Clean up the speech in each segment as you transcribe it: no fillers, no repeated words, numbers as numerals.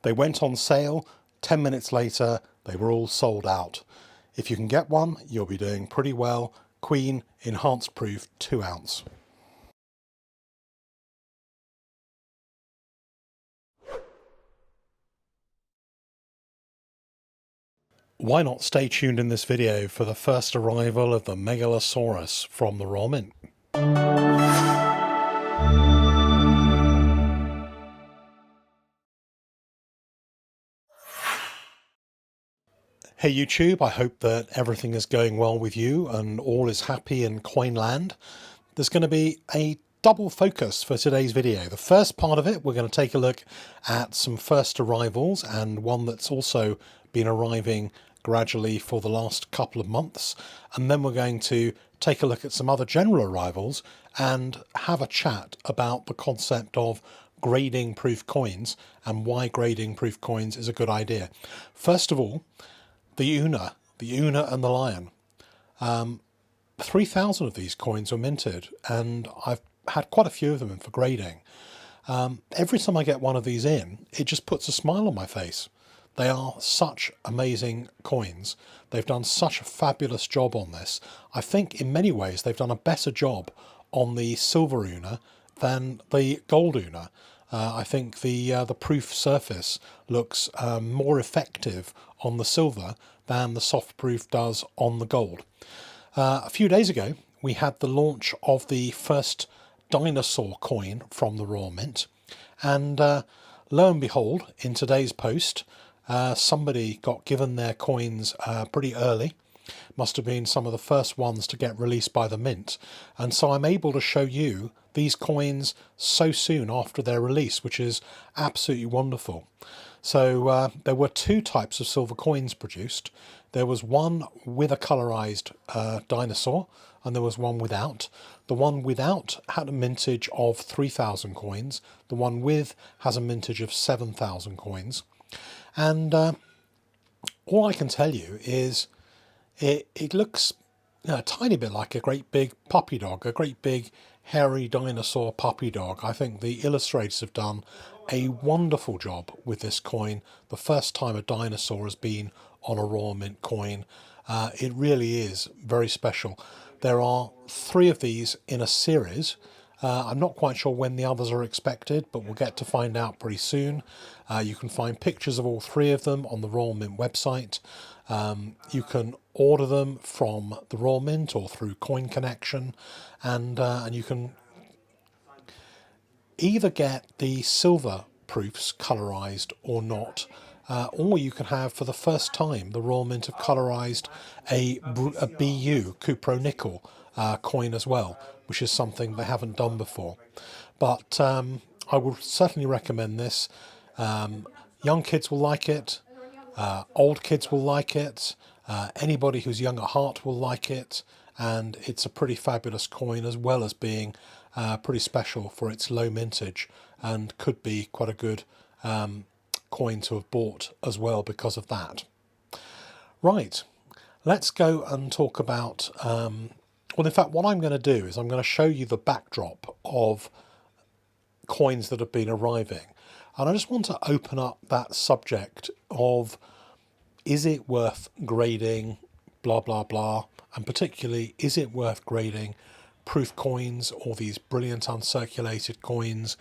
They went on sale, 10 minutes later, they were all sold out. If you can get one, you'll be doing pretty well. Queen Enhanced Proof 2 ounce. Why not stay tuned in this video for the first arrival of the Megalosaurus from the Raw Mint. Hey YouTube, I hope that everything is going well with you and all is happy in Coinland. There's going to be a double focus for today's video. The first part of it, we're going to take a look at some first arrivals and one that's also been arriving gradually for the last couple of months. And then we're going to take a look at some other general arrivals and have a chat about the concept of grading proof coins and why grading proof coins is a good idea. First of all, the Una and the Lion. 3,000 of these coins were minted and I've had quite a few of them in for grading. Every time I get one of these in, it just puts a smile on my face. They are such amazing coins. They've done such a fabulous job on this. I think in many ways they've done a better job on the silver Una than the gold Una. I think the proof surface looks more effective on the silver than the soft proof does on the gold. A few days ago, we had the launch of the first dinosaur coin from the Raw Mint. And lo and behold, in today's post, somebody got given their coins pretty early. Must have been some of the first ones to get released by the Mint. And so I'm able to show you these coins so soon after their release, which is absolutely wonderful. So there were two types of silver coins produced. There was one with a colorized dinosaur and there was one without. The one without had a mintage of 3,000 coins. The one with has a mintage of 7,000 coins. And all I can tell you is it looks a tiny bit like a great big puppy dog, a great big hairy dinosaur puppy dog. I think the illustrators have done a wonderful job with this coin. The first time a dinosaur has been on a Raw Mint coin. It really is very special. There are 3 of these in a series. I'm not quite sure when the others are expected, but we'll get to find out pretty soon. You can find pictures of all 3 of them on the Raw Mint website. You can order them from the Raw Mint or through Coin Connection, and you can either get the silver proofs colorized or not, or you can have, for the first time, the Raw Mint have colorized a BU Cupro Nickel coin as well, which is something they haven't done before. But I would certainly recommend this. Young kids will like it, old kids will like it, anybody who's young at heart will like it, and it's a pretty fabulous coin, as well as being pretty special for its low mintage, and could be quite a good coin to have bought as well because of that. Right, let's go and talk about, well, in fact, what I'm going to do is I'm going to show you the backdrop of coins that have been arriving. And I just want to open up that subject of, is it worth grading, blah, blah, blah, and particularly, is it worth grading proof coins or these brilliant uncirculated coins?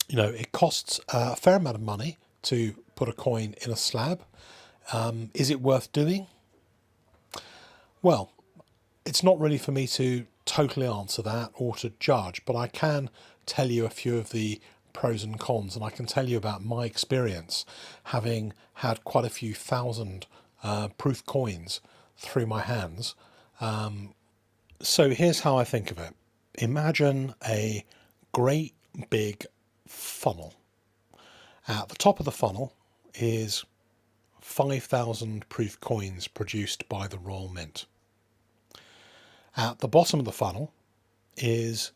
You know, it costs a fair amount of money to put a coin in a slab. Is it worth doing? Well, it's not really for me to totally answer that or to judge, but I can tell you a few of the pros and cons, and I can tell you about my experience having had quite a few thousand proof coins through my hands. So here's how I think of it. Imagine a great big funnel. At the top of the funnel is 5,000 proof coins produced by the Raw Mint. At the bottom of the funnel is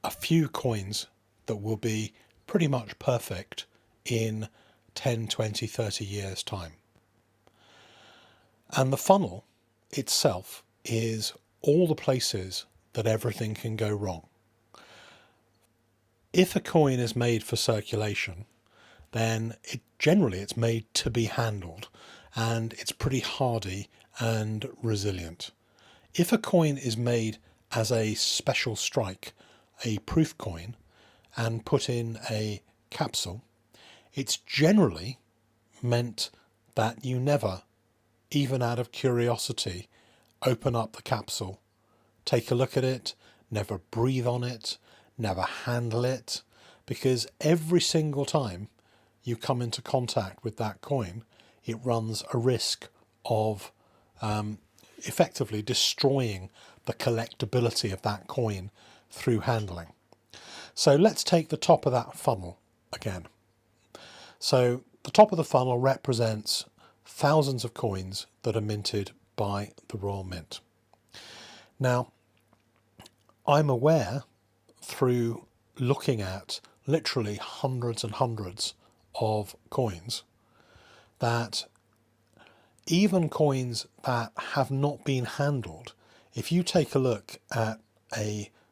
a few coins that will be pretty much perfect in 10, 20, 30 years' time. And the funnel itself is all the places that everything can go wrong. If a coin is made for circulation, then generally it's made to be handled, and it's pretty hardy and resilient. If a coin is made as a special strike, a proof coin, and put in a capsule, it's generally meant that you never, even out of curiosity, open up the capsule, take a look at it, never breathe on it, never handle it, because every single time you come into contact with that coin, it runs a risk of effectively destroying the collectability of that coin through handling. So let's take the top of that funnel again. So the top of the funnel represents thousands of coins that are minted by the Royal Mint. Now, I'm aware through looking at literally hundreds and hundreds of coins that even coins that have not been handled, if you take a look at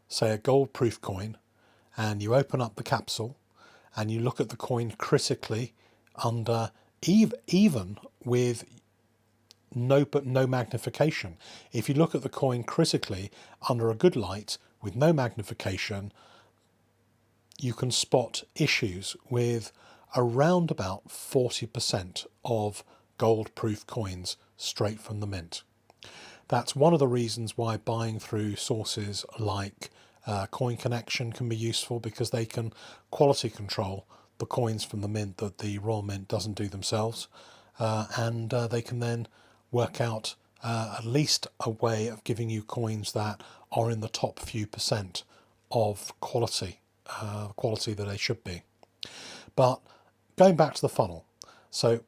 say a gold proof coin, and you open up the capsule and you look at the coin critically under even with no magnification, if you look at the coin critically under a good light with no magnification, you can spot issues with around about 40% of gold proof coins straight from the mint. That's one of the reasons why buying through sources like Coin Connection can be useful, because they can quality control the coins from the mint that the Royal Mint doesn't do themselves, and they can then work out at least a way of giving you coins that are in the top few percent of quality that they should be. But going back to the funnel, so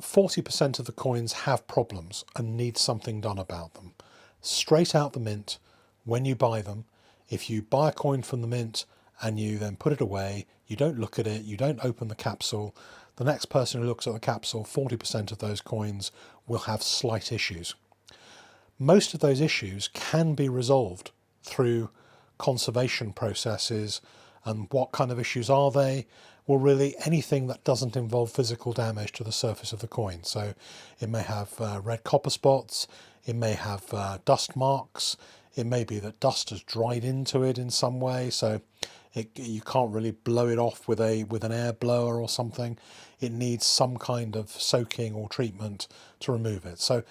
40% of the coins have problems and need something done about them. Straight out the mint, when you buy them, if you buy a coin from the mint and you then put it away, you don't look at it, you don't open the capsule, the next person who looks at the capsule, 40% of those coins will have slight issues. Most of those issues can be resolved through conservation processes. And what kind of issues are they? Well, really anything that doesn't involve physical damage to the surface of the coin. So it may have red copper spots, it may have dust marks, it may be that dust has dried into it in some way, so you can't really blow it off with an air blower or something. It needs some kind of soaking or treatment to remove it. So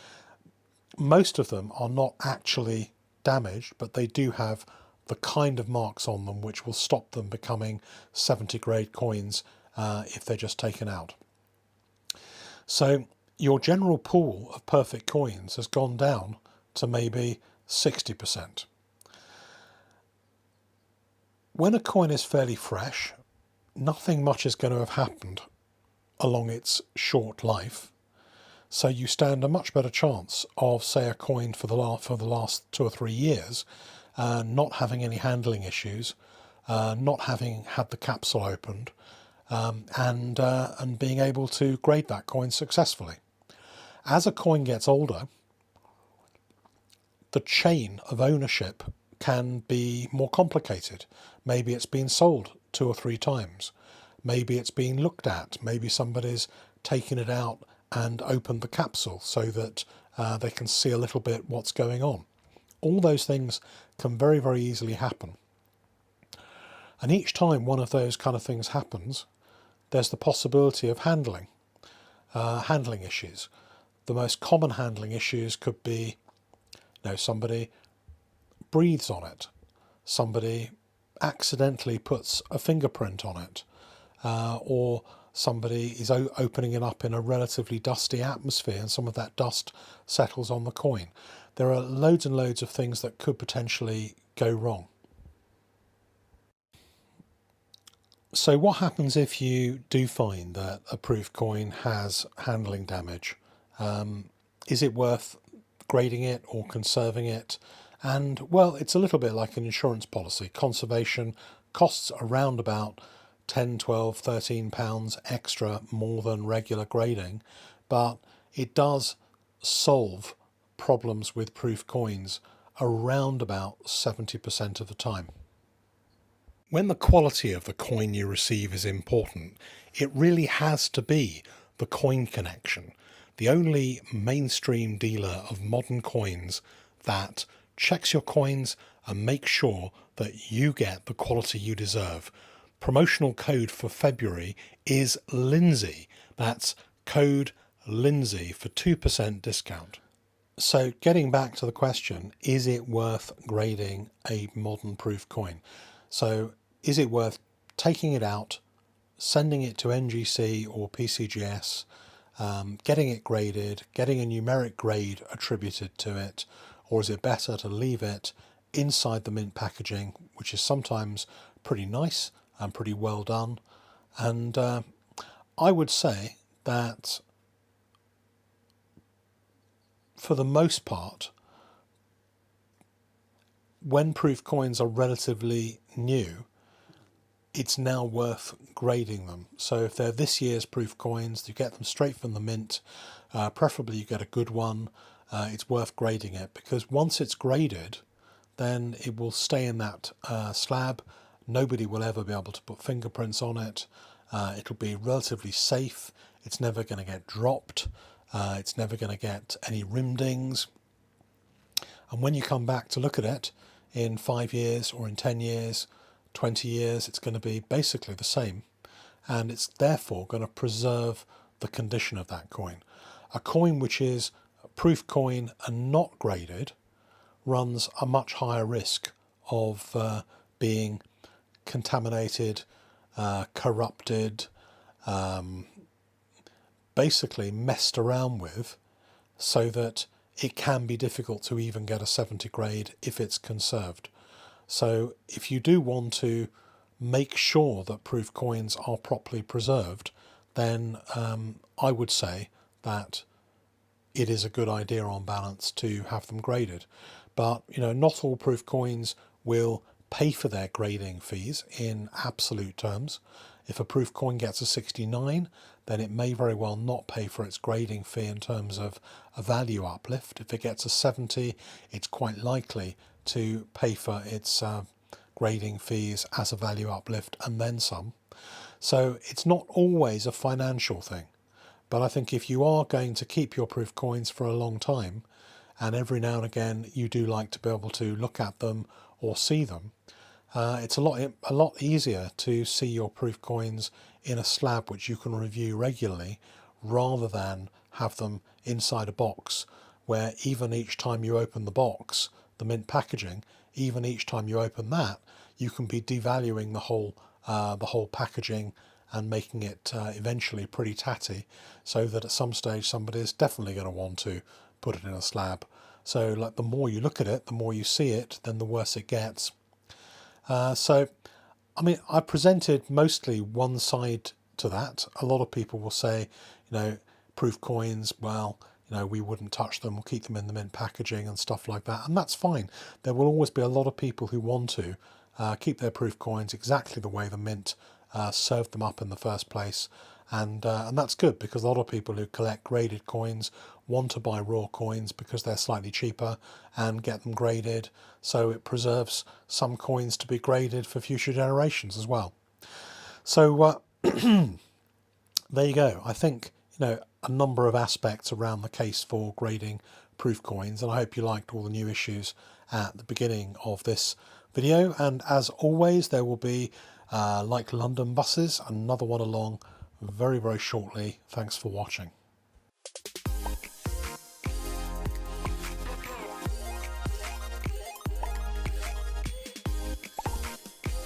most of them are not actually damaged, but they do have the kind of marks on them which will stop them becoming 70 grade coins if they're just taken out. So your general pool of perfect coins has gone down to maybe 60%. When a coin is fairly fresh, nothing much is going to have happened along its short life. So you stand a much better chance of, say, a coin for the last 2 or 3 years not having any handling issues, not having had the capsule opened, and being able to grade that coin successfully. As a coin gets older, the chain of ownership can be more complicated. Maybe it's been sold 2 or 3 times. Maybe it's been looked at. Maybe somebody's taken it out and opened the capsule so that they can see a little bit what's going on. All those things can very, very easily happen. And each time one of those kind of things happens, there's the possibility of handling issues. The most common handling issues could be, somebody breathes on it, somebody accidentally puts a fingerprint on it, or somebody is opening it up in a relatively dusty atmosphere and some of that dust settles on the coin. There are loads and loads of things that could potentially go wrong. So what happens if you do find that a proof coin has handling damage? Is it worth grading it or conserving it? And well, it's a little bit like an insurance policy. Conservation costs around about 10, 12, 13 pounds extra more than regular grading, but it does solve problems with proof coins around about 70% of the time. When the quality of the coin you receive is important, it really has to be the coin connection, the only mainstream dealer of modern coins that checks your coins and makes sure that you get the quality you deserve. Promotional code for February is Lindsay. That's code Lindsay for 2% discount. So getting back to the question, is it worth grading a modern proof coin? So is it worth taking it out, sending it to NGC or PCGS, getting it graded, getting a numeric grade attributed to it, or is it better to leave it inside the mint packaging, which is sometimes pretty nice and pretty well done? And I would say that for the most part, when proof coins are relatively new, it's now worth grading them. So if they're this year's proof coins, you get them straight from the mint, preferably you get a good one, it's worth grading it, because once it's graded, then it will stay in that slab. Nobody will ever be able to put fingerprints on it. It'll be relatively safe. It's never going to get dropped. It's never going to get any rim dings. And when you come back to look at it in 5 years or in 10 years, 20 years, it's going to be basically the same. And it's therefore going to preserve the condition of that coin. A coin which is a proof coin and not graded runs a much higher risk of being contaminated, corrupted, basically messed around with, so that it can be difficult to even get a 70 grade if it's conserved. So if you do want to make sure that proof coins are properly preserved, then I would say that it is a good idea on balance to have them graded. But not all proof coins will pay for their grading fees in absolute terms. If a proof coin gets a 69, then it may very well not pay for its grading fee in terms of a value uplift. If it gets a 70, it's quite likely to pay for its grading fees as a value uplift and then some. So it's not always a financial thing. But I think if you are going to keep your proof coins for a long time, and every now and again you do like to be able to look at them or see them, it's a lot easier to see your proof coins in a slab which you can review regularly, rather than have them inside a box where even each time you open the box, the mint packaging, even each time you open that, you can be devaluing the whole packaging and making it eventually pretty tatty, so that at some stage somebody is definitely going to want to put it in a slab. So like, the more you look at it, the more you see it, then the worse it gets. So I mean, I presented mostly one side to that. A lot of people will say, proof coins, well, we wouldn't touch them, we'll keep them in the mint packaging and stuff like that. And that's fine. There will always be a lot of people who want to keep their proof coins exactly the way the mint served them up in the first place. And that's good, because a lot of people who collect graded coins want to buy raw coins because they're slightly cheaper and get them graded. So it preserves some coins to be graded for future generations as well. So there you go. I think, a number of aspects around the case for grading proof coins, and I hope you liked all the new issues at the beginning of this video. And as always, there will be, like London buses, another one along very, very shortly. Thanks for watching.